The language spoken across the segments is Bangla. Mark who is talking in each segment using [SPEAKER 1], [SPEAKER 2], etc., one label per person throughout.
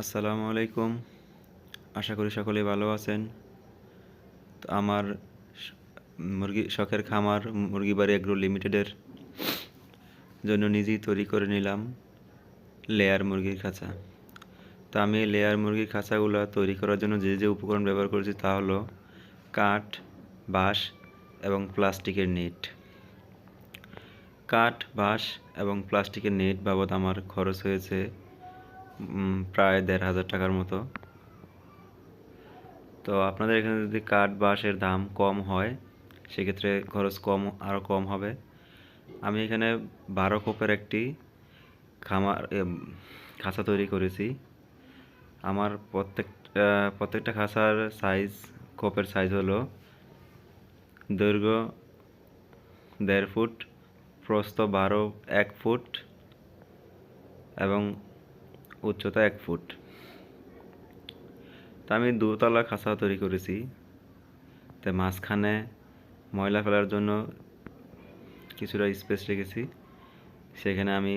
[SPEAKER 1] আসসালামু আলাইকুম। আশা করি সকলেই ভালো আছেন। তো আমার স মুরগি শখের খামার মুরগি বাড়ি এগ্রো লিমিটেডের জন্য নিজেই তৈরি করে নিলাম লেয়ার মুরগির খাঁচা। তো আমি এই লেয়ার মুরগির খাঁচাগুলা তৈরি করার জন্য যে উপকরণ ব্যবহার করেছি তা হলো কাঠ, বাঁশ এবং প্লাস্টিকের নেট। কাঠ, বাঁশ এবং প্লাস্টিকের নেট বাবদ আমার খরচ হয়েছে প্রায় ১,৫০০ টাকার মতো। তো আপনাদের এখানে যদি কাঠ বাঁশের দাম কম হয় সেক্ষেত্রে খরচ আরও কম হবে। আমি এখানে ১২ কোপের একটি খাঁচা তৈরি করেছি। আমার প্রত্যেকটা খাঁচার কোপের সাইজ হলো দৈর্ঘ্য ১.৫ ফুট, প্রস্থ ১ ফুট এবং উচ্চতা ১ ফুট। তা আমি দোতলা খাঁচা তৈরি করেছি। তাই মাঝখানে ময়লা ফেলার জন্য কিছুটা স্পেস রেখেছি। সেখানে আমি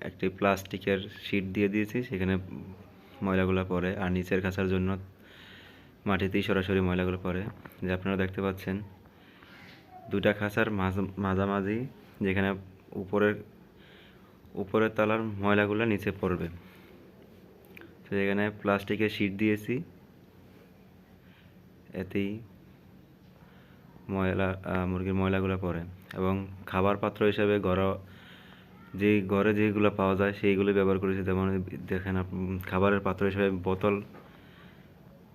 [SPEAKER 1] একটি প্লাস্টিকের শিট দিয়ে দিয়েছি, সেখানে ময়লাগুলো পড়ে। আর নিচের খাঁচার জন্য মাটিতেই সরাসরি ময়লাগুলো পড়ে, যে আপনারা দেখতে পাচ্ছেন। দুটা খাঁচার মাঝামাঝি যেখানে উপরের তলার ময়লাগুলো নিচে পড়বে, সেখানে প্লাস্টিকের শিট দিয়েছি। এতেই মুরগির ময়লাগুলো পড়ে। এবং খাবার পাত্র হিসাবে ঘরে যেগুলো পাওয়া যায় সেইগুলো ব্যবহার করেছি। যেমন দেখেন, খাবারের পাত্র হিসেবে বোতল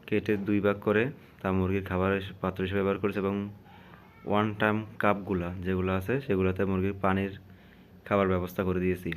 [SPEAKER 1] কেটে ২ ভাগ করে তা মুরগির খাবারের পাত্র হিসেবে ব্যবহার করেছি। এবং ওয়ান টাইম কাপগুলো যেগুলো আছে সেগুলোতে মুরগির পানির খাবার ব্যবস্থা করে দিয়েছি।